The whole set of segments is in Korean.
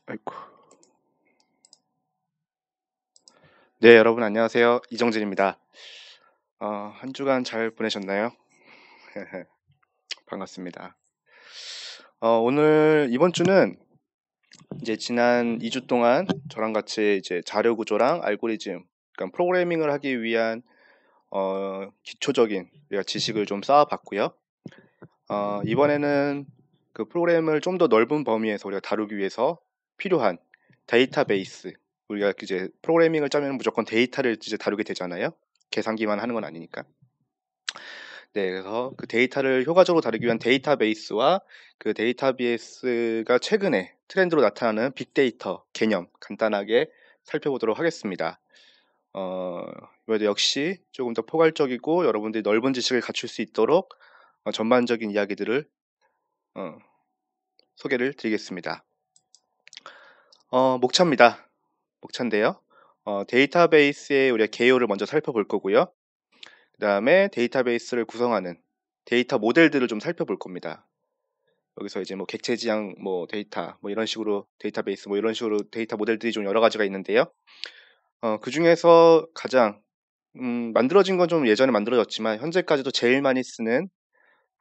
아이고. 네, 여러분 안녕하세요. 이정진입니다. 한 주간 잘 보내셨나요? 반갑습니다. 오늘 이번 주는 이제 지난 2주 동안 저랑 같이 이제 자료 구조랑 알고리즘, 그러니까 프로그래밍을 하기 위한 기초적인 우리가 지식을 좀 쌓아봤고요. 이번에는 그 프로그램을 좀 더 넓은 범위에서 우리가 다루기 위해서 필요한 데이터베이스, 우리가 이제 프로그래밍을 짜면 무조건 데이터를 이제 다루게 되잖아요. 계산기만 하는 건 아니니까. 네, 그래서 그 데이터를 효과적으로 다루기 위한 데이터베이스와 그 데이터베이스가 최근에 트렌드로 나타나는 빅데이터 개념 간단하게 살펴보도록 하겠습니다. 이번에도 역시 조금 더 포괄적이고 여러분들이 넓은 지식을 갖출 수 있도록 전반적인 이야기들을 어, 소개를 드리겠습니다. 목차입니다. 목차인데요. 데이터베이스의 우리가 개요를 먼저 살펴볼 거고요. 그 다음에 데이터베이스를 구성하는 데이터 모델들을 좀 살펴볼 겁니다. 여기서 이제 뭐 객체 지향 뭐 데이터 뭐 이런 식으로 데이터베이스 뭐 이런 식으로 데이터 모델들이 좀 여러 가지가 있는데요. 그 중에서 가장 만들어진 건 좀 예전에 만들어졌지만 현재까지도 제일 많이 쓰는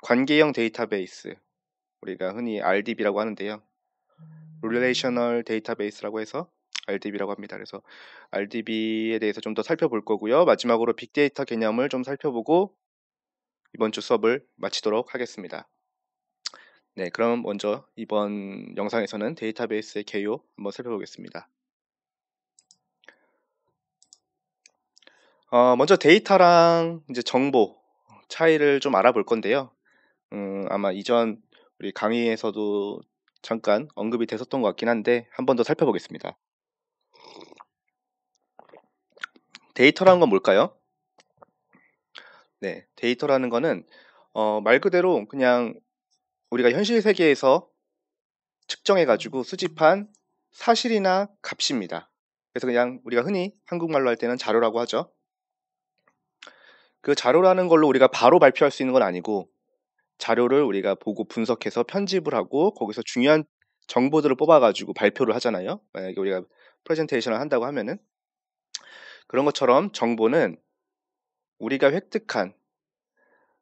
관계형 데이터베이스, 우리가 흔히 RDB라고 하는데요. Relational Database라고 해서 RDB라고 합니다. 그래서 RDB에 대해서 좀 더 살펴볼 거고요. 마지막으로 빅데이터 개념을 좀 살펴보고 이번 주 수업을 마치도록 하겠습니다. 네, 그럼 먼저 이번 영상에서는 데이터베이스의 개요 한번 살펴보겠습니다. 먼저 데이터랑 이제 정보 차이를 좀 알아볼 건데요. 아마 이전 우리 강의에서도 잠깐 언급이 됐었던 것 같긴 한데 한 번 더 살펴보겠습니다. 데이터라는 건 뭘까요? 네, 데이터라는 거는 말 그대로 그냥 우리가 현실 세계에서 측정해가지고 수집한 사실이나 값입니다. 그래서 그냥 우리가 흔히 한국말로 할 때는 자료라고 하죠. 그 자료라는 걸로 우리가 바로 발표할 수 있는 건 아니고 자료를 우리가 보고 분석해서 편집을 하고 거기서 중요한 정보들을 뽑아가지고 발표를 하잖아요. 만약에 우리가 프레젠테이션을 한다고 하면은 그런 것처럼 정보는 우리가 획득한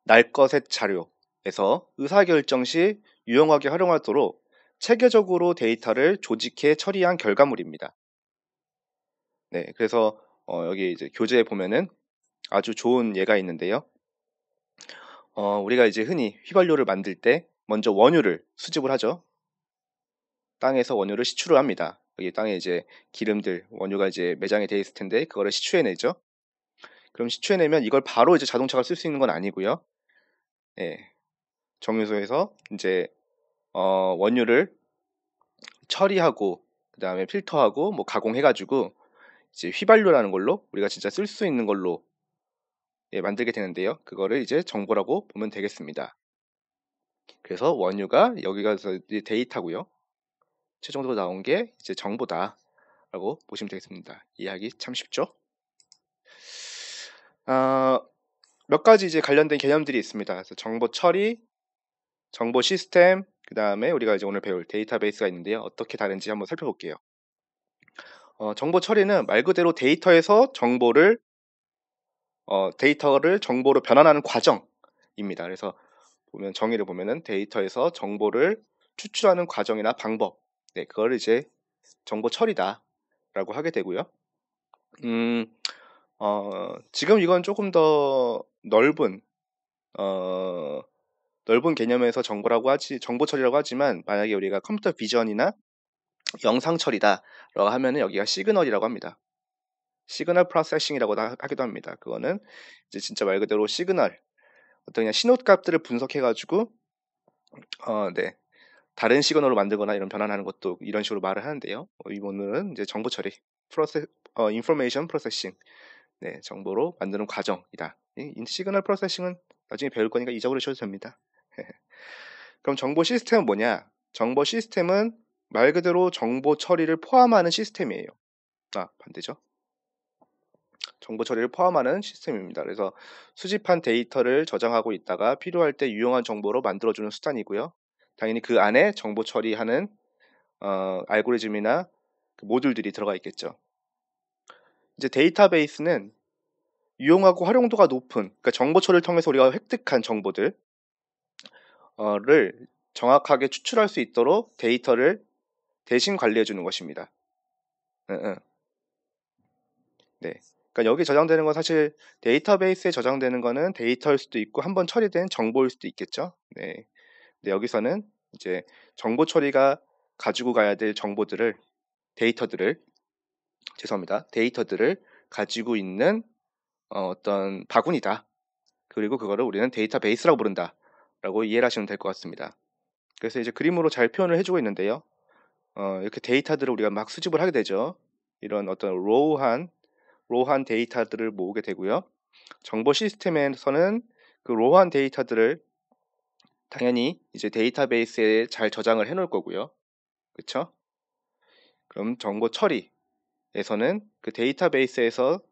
날것의 자료에서 의사결정 시 유용하게 활용하도록 체계적으로 데이터를 조직해 처리한 결과물입니다. 네, 그래서 여기 이제 교재에 보면은 아주 좋은 예가 있는데요. 우리가 이제 흔히 휘발유를 만들 때 먼저 원유를 수집을 하죠. 땅에서 원유를 시추를 합니다. 여기 땅에 이제 기름들, 원유가 이제 매장이 돼 있을 텐데 그거를 시추해내죠. 그럼 시추해내면 이걸 바로 이제 자동차가 쓸 수 있는 건 아니고요. 예, 정유소에서 이제 원유를 처리하고 그 다음에 필터하고 뭐 가공해가지고 이제 휘발유라는 걸로 우리가 진짜 쓸 수 있는 걸로 만들게 되는데요. 그거를 이제 정보라고 보면 되겠습니다. 그래서 원유가 여기가 데이터고요. 최종적으로 나온 게 이제 정보다라고 보시면 되겠습니다. 이해하기 참 쉽죠? 몇 가지 이제 관련된 개념들이 있습니다. 그래서 정보 처리, 정보 시스템, 그 다음에 우리가 이제 오늘 배울 데이터베이스가 있는데요. 어떻게 다른지 한번 살펴볼게요. 정보 처리는 말 그대로 데이터를 정보로 변환하는 과정입니다. 그래서 보면 정의를 보면은 데이터에서 정보를 추출하는 과정이나 방법, 네, 그걸 이제 정보 처리다라고 하게 되고요. 지금 이건 조금 더 넓은 개념에서 정보 처리라고 하지만 만약에 우리가 컴퓨터 비전이나 영상 처리다라고 하면은 여기가 시그널이라고 합니다. 시그널 프로세싱이라고 하기도 합니다. 그거는 이제 진짜 말 그대로 시그널, 어떤 그냥 신호값들을 분석해가지고 네, 다른 시그널로 만들거나 이런 변환하는 것도 이런 식으로 말을 하는데요. 오늘은 이제 정보 처리, 인포메이션 프로세싱, 네, 정보로 만드는 과정이다. 이 시그널 프로세싱은 나중에 배울 거니까 잊어버리셔도 됩니다. 그럼 정보 시스템은 뭐냐? 정보 시스템은 말 그대로 정보 처리를 포함하는 시스템이에요. 반대죠. 정보 처리를 포함하는 시스템입니다. 그래서 수집한 데이터를 저장하고 있다가 필요할 때 유용한 정보로 만들어주는 수단이고요. 당연히 그 안에 정보 처리하는 알고리즘이나 그 모듈들이 들어가 있겠죠. 이제 데이터베이스는 유용하고 활용도가 높은, 그러니까 정보 처리를 통해서 우리가 획득한 정보들 를 정확하게 추출할 수 있도록 데이터를 대신 관리해 주는 것입니다. 응, 응. 네. 그러니까 여기 저장되는 건 사실 데이터베이스에 저장되는 거는 데이터일 수도 있고 한번 처리된 정보일 수도 있겠죠. 네. 근데 여기서는 이제 정보 처리가 가지고 가야 될 정보들을, 데이터들을, 죄송합니다. 데이터들을 가지고 있는 어떤 바구니다. 그리고 그거를 우리는 데이터베이스라고 부른다라고 이해를 하시면 될 것 같습니다. 그래서 이제 그림으로 잘 표현을 해주고 있는데요. 이렇게 데이터들을 우리가 막 수집을 하게 되죠. 이런 어떤 로우한 데이터들을 모으게 되고요. 정보 시스템에서는 그 로우한 데이터들을 당연히 이제 데이터베이스에 잘 저장을 해 놓을 거고요. 그쵸? 그럼 정보 처리에서는 그 데이터베이스에서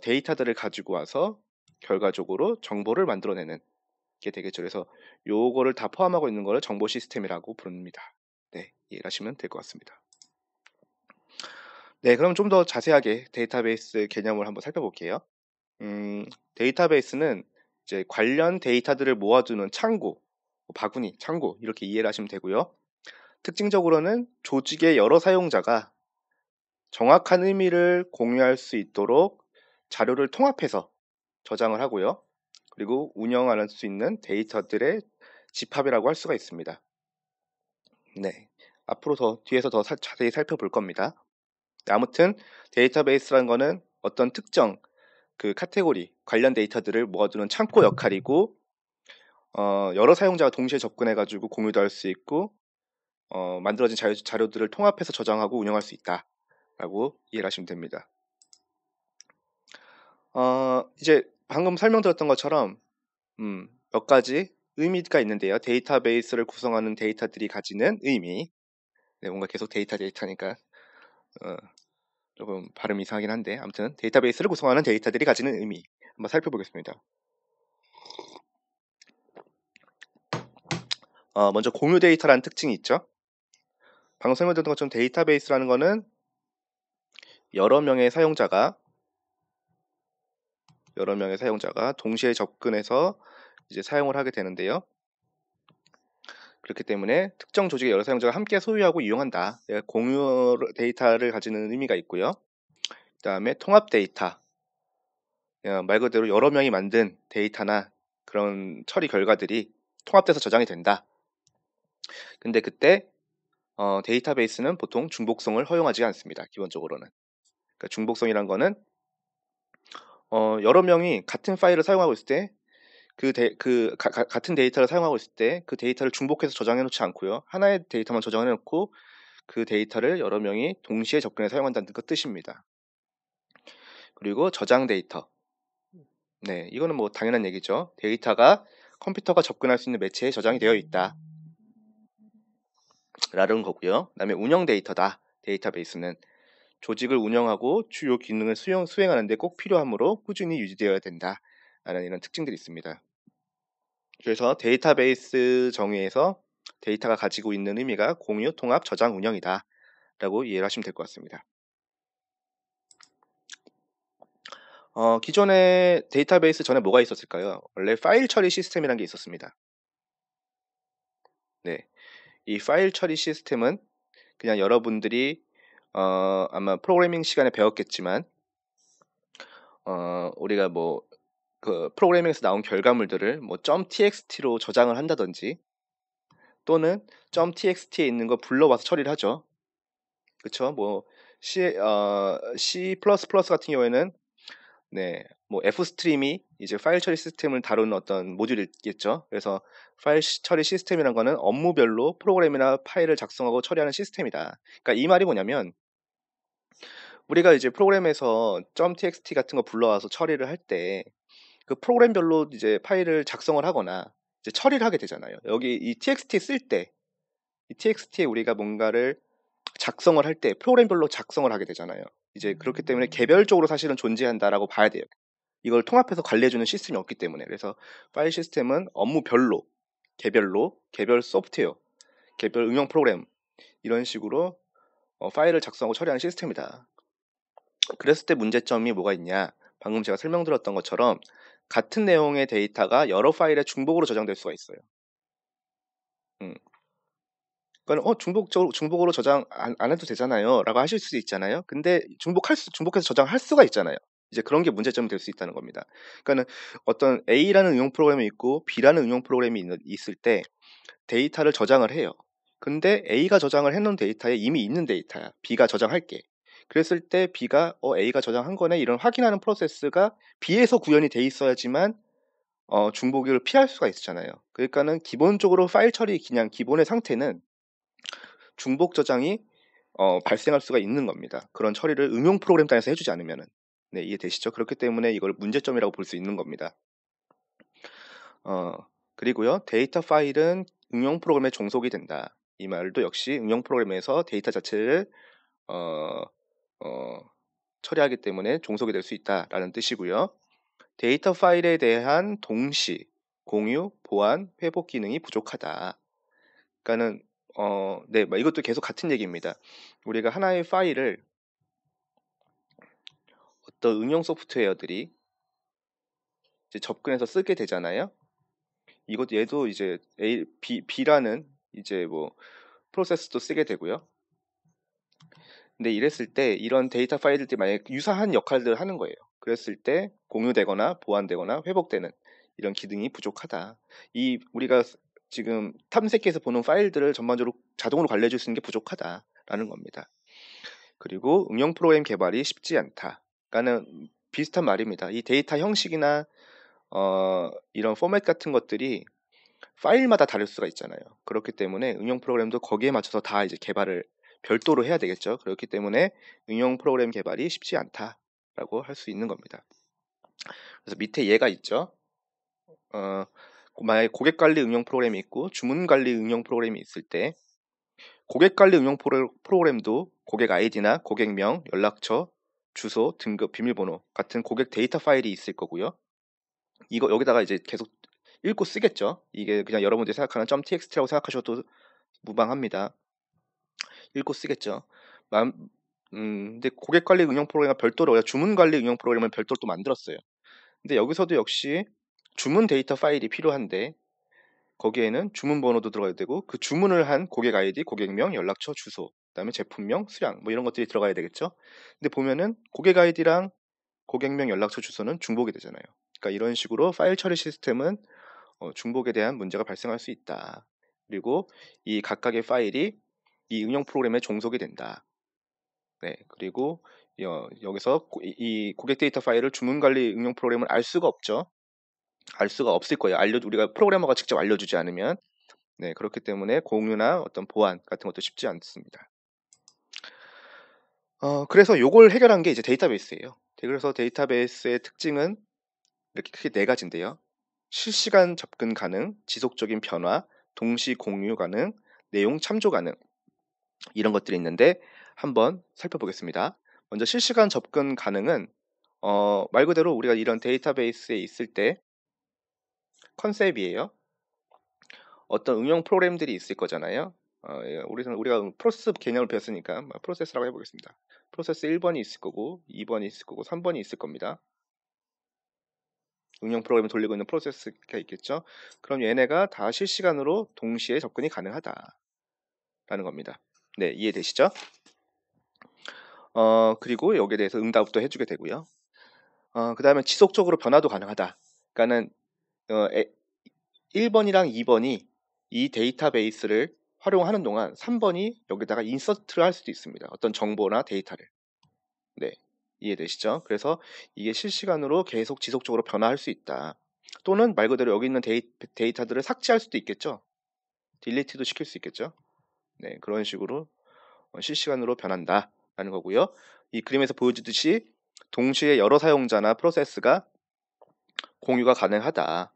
데이터들을 가지고 와서 결과적으로 정보를 만들어내는 게 되겠죠. 그래서 요거를 다 포함하고 있는 거를 정보 시스템이라고 부릅니다. 네, 이해하시면 될 것 같습니다. 네, 그럼 좀 더 자세하게 데이터베이스 개념을 한번 살펴볼게요. 데이터베이스는 이제 관련 데이터들을 모아두는 창고, 뭐 바구니, 창고 이렇게 이해를 하시면 되고요. 특징적으로는 조직의 여러 사용자가 정확한 의미를 공유할 수 있도록 자료를 통합해서 저장을 하고요. 그리고 운영할 수 있는 데이터들의 집합이라고 할 수가 있습니다. 네, 앞으로 뒤에서 더 자세히 살펴볼 겁니다. 아무튼 데이터베이스라는 거는 어떤 특정 그 카테고리 관련 데이터들을 모아두는 창고 역할이고, 여러 사용자가 동시에 접근해 가지고 공유도 할 수 있고, 만들어진 자료들을 통합해서 저장하고 운영할 수 있다라고 이해를 하시면 됩니다. 이제 방금 설명드렸던 것처럼 몇 가지 의미가 있는데요. 데이터베이스를 구성하는 데이터들이 가지는 의미. 네, 뭔가 계속 데이터니까 조금 발음이 이상하긴 한데, 아무튼 데이터베이스를 구성하는 데이터들이 가지는 의미 한번 살펴보겠습니다. 먼저 공유 데이터라는 특징이 있죠. 방금 설명드렸던 것처럼 데이터베이스라는 거는 여러 명의 사용자가 동시에 접근해서 이제 사용을 하게 되는데요. 그렇기 때문에 특정 조직의 여러 사용자가 함께 소유하고 이용한다. 공유 데이터를 가지는 의미가 있고요. 그 다음에 통합 데이터, 말 그대로 여러 명이 만든 데이터나 그런 처리 결과들이 통합돼서 저장이 된다. 근데 그때 데이터베이스는 보통 중복성을 허용하지 않습니다. 기본적으로는. 그러니까 중복성이란 거는 여러 명이 같은 파일을 사용하고 있을 때 같은 데이터를 사용하고 있을 때 그 데이터를 중복해서 저장해 놓지 않고요. 하나의 데이터만 저장해 놓고 그 데이터를 여러 명이 동시에 접근해 사용한다는 그 뜻입니다. 그리고 저장 데이터. 네, 이거는 뭐 당연한 얘기죠. 데이터가 컴퓨터가 접근할 수 있는 매체에 저장이 되어 있다 라는 거고요. 그 다음에 운영 데이터다. 데이터베이스는 조직을 운영하고 주요 기능을 수행하는 데 꼭 필요하므로 꾸준히 유지되어야 된다 라는 이런 특징들이 있습니다. 그래서 데이터베이스 정의에서 데이터가 가지고 있는 의미가 공유, 통합, 저장, 운영이다 라고 이해를 하시면 될 것 같습니다. 기존의 데이터베이스 전에 뭐가 있었을까요? 원래 파일 처리 시스템이라는 게 있었습니다. 네, 이 파일 처리 시스템은 그냥 여러분들이 아마 프로그래밍 시간에 배웠겠지만 우리가 뭐 그 프로그래밍에서 나온 결과물들을 뭐 .txt로 저장을 한다든지 또는 .txt에 있는 거 불러와서 처리를 하죠. 그쵸? 뭐 C++ 같은 경우에는 네, 뭐 fstream이 이제 파일 처리 시스템을 다루는 어떤 모듈이 있겠죠. 그래서 파일 처리 시스템이란 거는 업무별로 프로그램이나 파일을 작성하고 처리하는 시스템이다. 그러니까 이 말이 뭐냐면 우리가 이제 프로그램에서 .txt 같은 거 불러와서 처리를 할 때 그 프로그램별로 이제 파일을 작성을 하거나 이제 처리를 하게 되잖아요. 여기 이 txt 쓸 때 이 txt에 우리가 뭔가를 작성을 할 때 프로그램별로 작성을 하게 되잖아요. 이제 그렇기 때문에 개별적으로 사실은 존재한다라고 봐야 돼요. 이걸 통합해서 관리해주는 시스템이 없기 때문에. 그래서 파일 시스템은 업무별로 개별 소프트웨어, 개별 응용 프로그램 이런 식으로 파일을 작성하고 처리하는 시스템이다. 그랬을 때 문제점이 뭐가 있냐? 방금 제가 설명드렸던 것처럼 같은 내용의 데이터가 여러 파일에 중복으로 저장될 수가 있어요. 음. 그러니까 중복으로 저장 안 해도 되잖아요 라고 하실 수도 있잖아요. 근데 중복해서 저장할 수가 있잖아요. 이제 그런 게 문제점이 될 수 있다는 겁니다. 그러니까는 어떤 A라는 응용 프로그램이 있고 B라는 응용 프로그램이 있을 때 데이터를 저장을 해요. 근데 A가 저장을 해놓은 데이터에 이미 있는 데이터야. B가 저장할게. 그랬을 때 B가 A가 저장한 거네 이런 확인하는 프로세스가 B에서 구현이 돼 있어야지만 중복을 피할 수가 있잖아요. 그러니까는 기본적으로 파일 처리 그냥 기본의 상태는 중복 저장이 발생할 수가 있는 겁니다. 그런 처리를 응용 프로그램 단에서 해주지 않으면은. 네, 이해되시죠? 그렇기 때문에 이걸 문제점이라고 볼 수 있는 겁니다. 그리고요, 데이터 파일은 응용 프로그램에 종속이 된다. 이 말도 역시 응용 프로그램에서 데이터 자체를 어, 어, 처리하기 때문에 종속이 될 수 있다라는 뜻이고요. 데이터 파일에 대한 동시, 공유, 보안, 회복 기능이 부족하다. 그러니까는 네, 이것도 계속 같은 얘기입니다. 우리가 하나의 파일을 어떤 응용 소프트웨어들이 이제 접근해서 쓰게 되잖아요. 얘도 이제 B라는 이제 뭐 프로세스도 쓰게 되고요. 근데 이랬을 때 이런 데이터 파일들이 만약에 유사한 역할들을 하는 거예요. 그랬을 때 공유되거나 보완되거나 회복되는 이런 기능이 부족하다. 우리가 지금 탐색해서 보는 파일들을 전반적으로 자동으로 관리해 줄 수 있는 게 부족하다라는 겁니다. 그리고 응용 프로그램 개발이 쉽지 않다. 그러니까는 비슷한 말입니다. 이 데이터 형식이나 이런 포맷 같은 것들이 파일마다 다를 수가 있잖아요. 그렇기 때문에 응용 프로그램도 거기에 맞춰서 다 이제 개발을 별도로 해야 되겠죠. 그렇기 때문에 응용 프로그램 개발이 쉽지 않다라고 할 수 있는 겁니다. 그래서 밑에 예가 있죠. 어, 만약에 고객 관리 응용 프로그램이 있고 주문 관리 응용 프로그램이 있을 때 고객 관리 응용 프로그램도 고객 아이디나 고객명, 연락처, 주소, 등급, 비밀번호 같은 고객 데이터 파일이 있을 거고요. 이거 여기다가 이제 계속 읽고 쓰겠죠. 이게 그냥 여러분들이 생각하는 .txt라고 생각하셔도 무방합니다. 읽고 쓰겠죠. 근데 고객 관리 응용 프로그램과 별도로 주문 관리 응용 프로그램을 별도로 또 만들었어요. 근데 여기서도 역시 주문 데이터 파일이 필요한데 거기에는 주문 번호도 들어가야 되고 그 주문을 한 고객 아이디, 고객명, 연락처, 주소, 그다음에 제품명, 수량 뭐 이런 것들이 들어가야 되겠죠. 근데 보면은 고객 아이디랑 고객명, 연락처, 주소는 중복이 되잖아요. 그러니까 이런 식으로 파일 처리 시스템은 중복에 대한 문제가 발생할 수 있다. 그리고 이 각각의 파일이 이 응용 프로그램에 종속이 된다. 네, 그리고 여기서 이 고객 데이터 파일을 주문 관리 응용 프로그램은 알 수가 없죠. 알 수가 없을 거예요. 우리가 프로그래머가 직접 알려주지 않으면. 네, 그렇기 때문에 공유나 어떤 보안 같은 것도 쉽지 않습니다. 그래서 요걸 해결한 게 이제 데이터베이스예요. 그래서 데이터베이스의 특징은 이렇게 크게 네 가지인데요. 실시간 접근 가능, 지속적인 변화, 동시 공유 가능, 내용 참조 가능 이런 것들이 있는데 한번 살펴보겠습니다. 먼저 실시간 접근 가능은 말 그대로 우리가 이런 데이터베이스에 있을 때 컨셉이에요. 어떤 응용 프로그램들이 있을 거잖아요. 우리가 프로세스 개념을 배웠으니까 프로세스라고 해보겠습니다. 프로세스 1번이 있을 거고 2번이 있을 거고 3번이 있을 겁니다. 응용 프로그램을 돌리고 있는 프로세스가 있겠죠. 그럼 얘네가 다 실시간으로 동시에 접근이 가능하다라는 겁니다. 네, 이해되시죠? 그리고 여기에 대해서 응답도 해주게 되고요. 그 다음에 지속적으로 변화도 가능하다. 그러니까는 1번이랑 2번이 이 데이터베이스를 활용하는 동안 3번이 여기다가 인서트를 할 수도 있습니다. 어떤 정보나 데이터를. 네, 이해되시죠? 그래서 이게 실시간으로 계속 지속적으로 변화할 수 있다. 또는 말 그대로 여기 있는 데이터들을 삭제할 수도 있겠죠. 딜리트도 시킬 수 있겠죠. 네, 그런 식으로 실시간으로 변한다라는 거고요. 이 그림에서 보여주듯이 동시에 여러 사용자나 프로세스가 공유가 가능하다.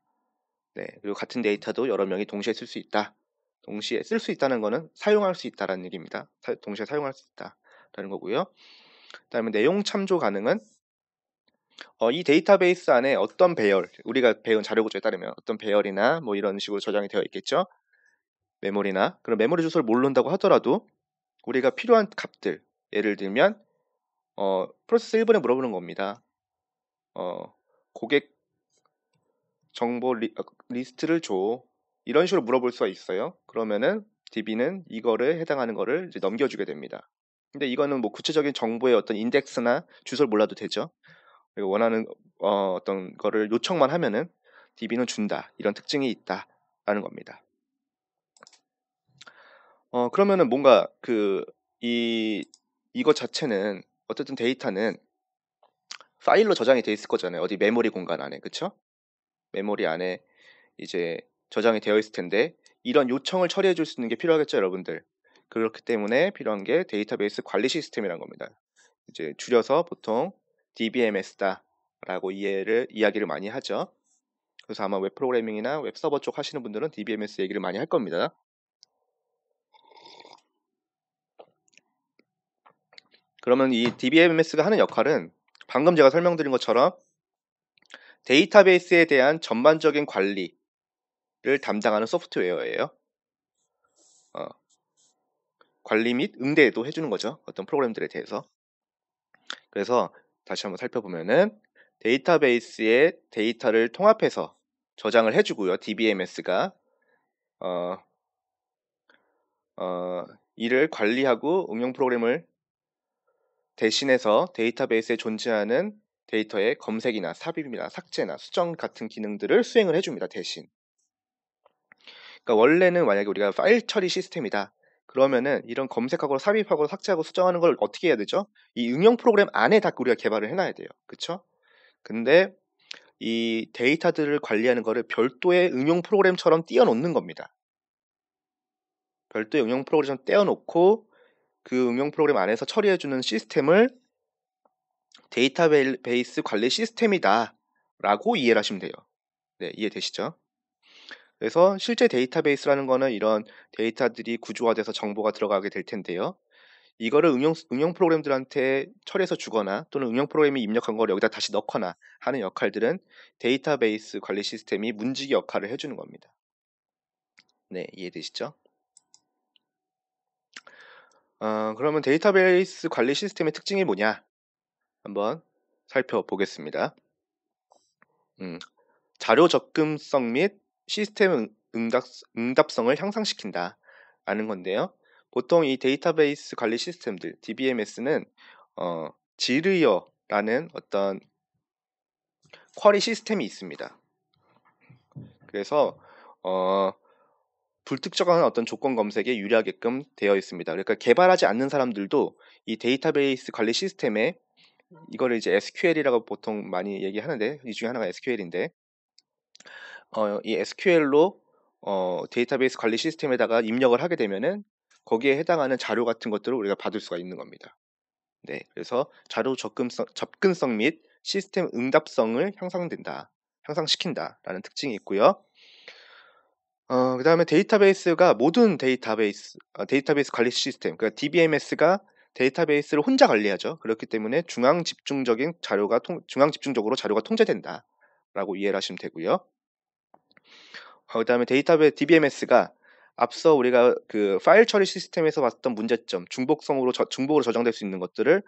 네, 그리고 같은 데이터도 여러 명이 동시에 쓸 수 있다. 동시에 쓸 수 있다는 거는 사용할 수 있다라는 얘기입니다. 동시에 사용할 수 있다라는 거고요. 그다음에 내용 참조 가능은 이 데이터베이스 안에 어떤 배열, 우리가 배운 자료 구조에 따르면 어떤 배열이나 뭐 이런 식으로 저장이 되어 있겠죠. 메모리나 그런 메모리 주소를 모른다고 하더라도 우리가 필요한 값들, 예를 들면 프로세스 1번에 물어보는 겁니다. 고객 정보 리스트를 줘. 이런 식으로 물어볼 수가 있어요. 그러면은 DB는 이거를 해당하는 거를 이제 넘겨주게 됩니다. 근데 이거는 뭐 구체적인 정보의 어떤 인덱스나 주소를 몰라도 되죠. 그리고 원하는 어떤 거를 요청만 하면은 DB는 준다. 이런 특징이 있다라는 겁니다. 그러면은 뭔가 이거 자체는 어쨌든 데이터는 파일로 저장이 돼 있을 거잖아요. 어디 메모리 공간 안에, 그쵸? 메모리 안에 이제 저장이 되어 있을 텐데 이런 요청을 처리해 줄 수 있는 게 필요하겠죠, 여러분들. 그렇기 때문에 필요한 게 데이터베이스 관리 시스템이란 겁니다. 이제 줄여서 보통 DBMS다라고 이야기를 많이 하죠. 그래서 아마 웹 프로그래밍이나 웹 서버 쪽 하시는 분들은 DBMS 얘기를 많이 할 겁니다. 그러면 이 DBMS가 하는 역할은 방금 제가 설명드린 것처럼 데이터베이스에 대한 전반적인 관리를 담당하는 소프트웨어예요. 어, 관리 및 응대도 해주는 거죠. 어떤 프로그램들에 대해서. 그래서 다시 한번 살펴보면은 데이터베이스의 데이터를 통합해서 저장을 해주고요. DBMS가 이를 관리하고 응용 프로그램을 대신해서 데이터베이스에 존재하는 데이터의 검색이나 삽입이나 삭제나 수정 같은 기능들을 수행을 해줍니다. 대신. 그러니까 원래는 만약에 우리가 파일 처리 시스템이다. 그러면은 이런 검색하고 삽입하고 삭제하고 수정하는 걸 어떻게 해야 되죠? 이 응용 프로그램 안에 다 우리가 개발을 해놔야 돼요. 그쵸? 근데 이 데이터들을 관리하는 거를 별도의 응용 프로그램처럼 띄워놓는 겁니다. 별도의 응용 프로그램처럼 떼어놓고 그 응용 프로그램 안에서 처리해주는 시스템을 데이터베이스 관리 시스템이다 라고 이해를 하시면 돼요. 네, 이해되시죠? 그래서 실제 데이터베이스라는 거는 이런 데이터들이 구조화돼서 정보가 들어가게 될 텐데요. 이거를 응용 프로그램들한테 처리해서 주거나 또는 응용 프로그램이 입력한 걸 여기다 다시 넣거나 하는 역할들은 데이터베이스 관리 시스템이 문지기 역할을 해주는 겁니다. 네, 이해되시죠? 그러면 데이터베이스 관리 시스템의 특징이 뭐냐? 한번 살펴보겠습니다. 자료 접근성 및 시스템 응답성을 향상시킨다 라는 건데요. 보통 이 데이터베이스 관리 시스템들 DBMS는 지르어라는 어떤 쿼리 시스템이 있습니다. 그래서 불특정한 어떤 조건 검색에 유리하게끔 되어 있습니다. 그러니까 개발하지 않는 사람들도 이 데이터베이스 관리 시스템에 이거를 이제 SQL이라고 보통 많이 얘기하는데 이 중에 하나가 SQL인데 이 SQL로 데이터베이스 관리 시스템에다가 입력을 하게 되면은 거기에 해당하는 자료 같은 것들을 우리가 받을 수가 있는 겁니다. 네, 그래서 자료 접근성 및 시스템 응답성을 향상시킨다라는 특징이 있고요. 그 다음에 데이터베이스가 모든 데이터베이스 관리 시스템, 그러니까 DBMS가 데이터베이스를 혼자 관리하죠. 그렇기 때문에 중앙 집중적으로 자료가 통제된다라고 이해를 하시면 되고요. 그 다음에 DBMS가 앞서 우리가 그 파일 처리 시스템에서 봤던 문제점, 중복으로 저장될 수 있는 것들을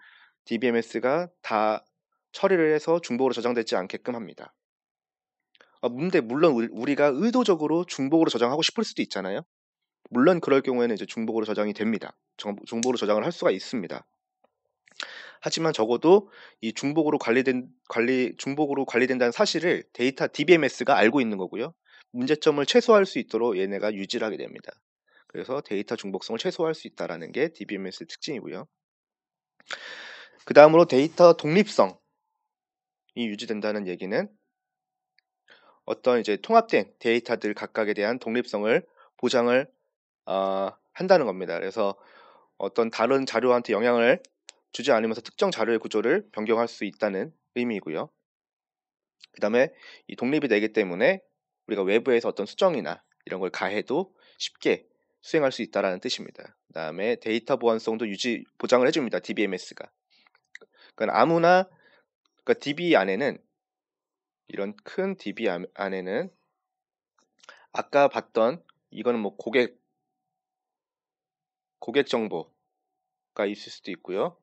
DBMS가 다 처리를 해서 중복으로 저장되지 않게끔 합니다. 근데 물론 우리가 의도적으로 중복으로 저장하고 싶을 수도 있잖아요. 물론 그럴 경우에는 이제 중복으로 저장이 됩니다. 중복으로 저장을 할 수가 있습니다. 하지만 적어도 이 중복으로 관리된다는 사실을 DBMS가 알고 있는 거고요. 문제점을 최소화할 수 있도록 얘네가 유지를 하게 됩니다. 그래서 데이터 중복성을 최소화할 수 있다는 게 DBMS의 특징이고요. 그 다음으로 데이터 독립성이 유지된다는 얘기는 어떤 이제 통합된 데이터들 각각에 대한 독립성을 보장을 한다는 겁니다. 그래서 어떤 다른 자료한테 영향을 주지 않으면서 특정 자료의 구조를 변경할 수 있다는 의미이고요. 그 다음에 이 독립이 되기 때문에 우리가 외부에서 어떤 수정이나 이런 걸 가해도 쉽게 수행할 수 있다는 뜻입니다. 그 다음에 데이터 보안성도 보장을 해줍니다. DBMS가. 그러니까 DB 안에는 이런 큰 DB 안에는 아까 봤던 이거는 뭐 고객 정보, 있을 수도 있고요.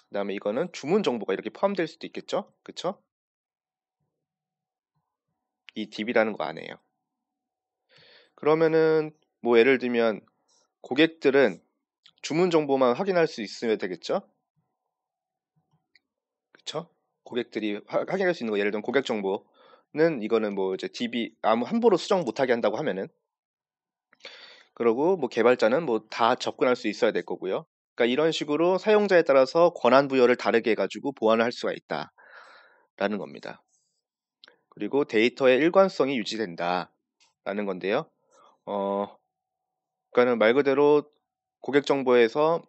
그다음에 이거는 주문 정보가 이렇게 포함될 수도 있겠죠? 그쵸? 이 DB라는 거 안에요. 그러면은 뭐 예를 들면 고객들은 주문 정보만 확인할 수 있으면 되겠죠? 그쵸? 고객들이 확인할 수 있는 거 예를 들면 고객 정보는 이거는 뭐 이제 DB 아무 함부로 수정 못하게 한다고 하면은 그러고 뭐 개발자는 뭐 다 접근할 수 있어야 될 거고요. 그러니까 이런 식으로 사용자에 따라서 권한 부여를 다르게 해가지고 보완을 할 수가 있다라는 겁니다. 그리고 데이터의 일관성이 유지된다라는 건데요. 어, 그러니까는 말 그대로 고객 정보에서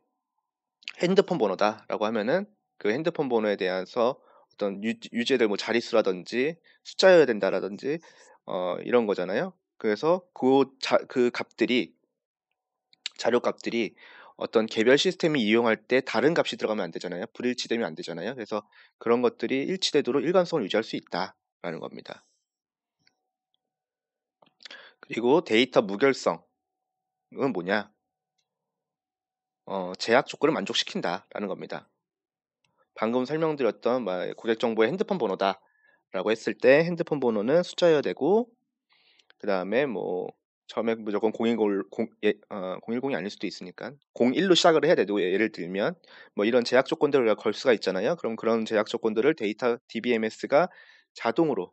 핸드폰 번호다라고 하면은 그 핸드폰 번호에 대해서 어떤 유지될 뭐 자릿수라든지 숫자여야 된다라든지 이런 거잖아요. 그래서 그 값들이 자료 값들이 어떤 개별 시스템이 이용할 때 다른 값이 들어가면 안 되잖아요. 불일치되면 안 되잖아요. 그래서 그런 것들이 일치되도록 일관성을 유지할 수 있다라는 겁니다. 그리고 데이터 무결성은 뭐냐? 제약 조건을 만족시킨다라는 겁니다. 방금 설명드렸던 고객 정보의 핸드폰 번호다라고 했을 때 핸드폰 번호는 숫자여야 되고 그 다음에 뭐 처음에 무조건 010이 아닐 수도 있으니까 01로 시작을 해야 되고 예를 들면 뭐 이런 제약 조건들을 우리가 걸 수가 있잖아요. 그럼 그런 제약 조건들을 데이터 DBMS가 자동으로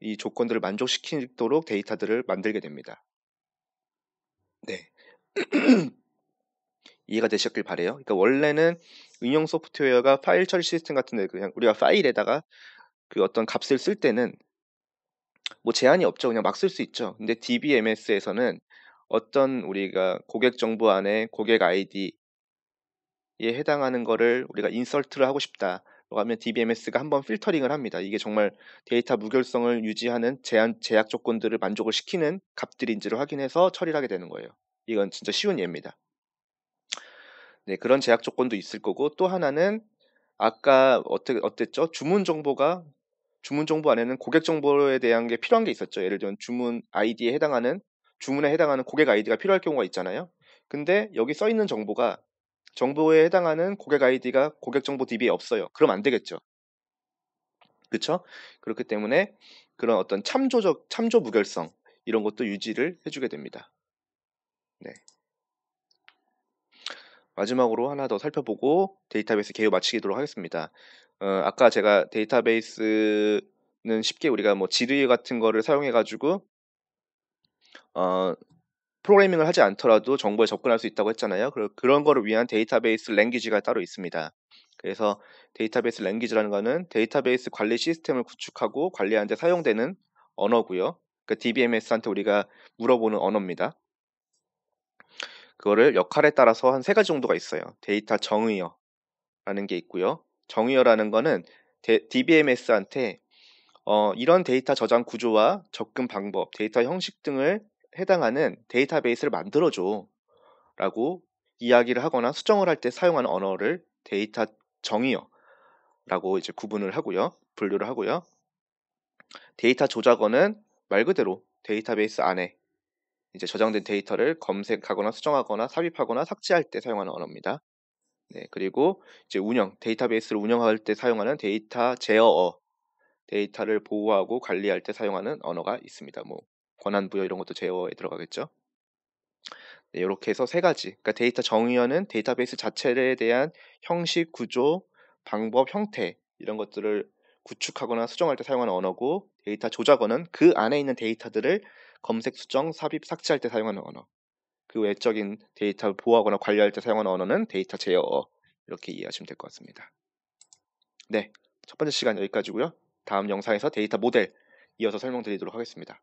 이 조건들을 만족시키도록 데이터들을 만들게 됩니다. 네. 이해가 되셨길 바래요. 그러니까 원래는 응용 소프트웨어가 파일 처리 시스템 같은데 그냥 우리가 파일에다가 그 어떤 값을 쓸 때는 뭐 제한이 없죠. 그냥 막 쓸 수 있죠. 근데 DBMS에서는 어떤 우리가 고객 정보 안에 고객 아이디에 해당하는 거를 우리가 인설트를 하고 싶다라고 하면 DBMS가 한번 필터링을 합니다. 이게 정말 데이터 무결성을 유지하는 제약 조건들을 만족을 시키는 값들인지를 확인해서 처리를 하게 되는 거예요. 이건 진짜 쉬운 예입니다. 네, 그런 제약 조건도 있을 거고 또 하나는 아까 어땠죠? 주문 정보 안에는 고객 정보에 대한 게 필요한 게 있었죠. 예를 들면 주문에 해당하는 고객 아이디가 필요할 경우가 있잖아요. 근데 여기 써 있는 정보에 해당하는 고객 아이디가 고객 정보 DB에 없어요. 그럼 안 되겠죠. 그렇죠? 그렇기 때문에 그런 어떤 참조 무결성 이런 것도 유지를 해주게 됩니다. 네. 마지막으로 하나 더 살펴보고 데이터베이스 개요 마치도록 하겠습니다. 아까 제가 데이터베이스는 쉽게 우리가 뭐 지르 같은 거를 사용해 가지고 어, 프로그래밍을 하지 않더라도 정보에 접근할 수 있다고 했잖아요. 그런 거를 위한 데이터베이스 랭귀지가 따로 있습니다. 그래서 데이터베이스 랭귀지라는 거는 데이터베이스 관리 시스템을 구축하고 관리하는 데 사용되는 언어고요. 그러니까 DBMS한테 우리가 물어보는 언어입니다. 그거를 역할에 따라서 한 세 가지 정도가 있어요. 데이터 정의어라는 게 있고요. 정의어라는 거는 DBMS한테 이런 데이터 저장 구조와 접근 방법, 데이터 형식 등을 해당하는 데이터베이스를 만들어줘 라고 이야기를 하거나 수정을 할 때 사용하는 언어를 데이터 정의어라고 이제 분류를 하고요. 데이터 조작어는 말 그대로 데이터베이스 안에 이제 저장된 데이터를 검색하거나 수정하거나 삽입하거나 삭제할 때 사용하는 언어입니다. 네, 그리고 이제 데이터베이스를 운영할 때 사용하는 데이터 제어어, 데이터를 보호하고 관리할 때 사용하는 언어가 있습니다. 뭐 권한 부여 이런 것도 제어에 들어가겠죠. 네, 이렇게 해서 세 가지. 그러니까 데이터 정의어는 데이터베이스 자체에 대한 형식, 구조, 방법, 형태 이런 것들을 구축하거나 수정할 때 사용하는 언어고 데이터 조작어는 그 안에 있는 데이터들을 검색, 수정, 삽입, 삭제할 때 사용하는 언어. 그 외적인 데이터를 보호하거나 관리할 때 사용하는 언어는 데이터 제어어. 이렇게 이해하시면 될 것 같습니다. 네, 첫 번째 시간 여기까지고요. 다음 영상에서 데이터 모델 이어서 설명드리도록 하겠습니다.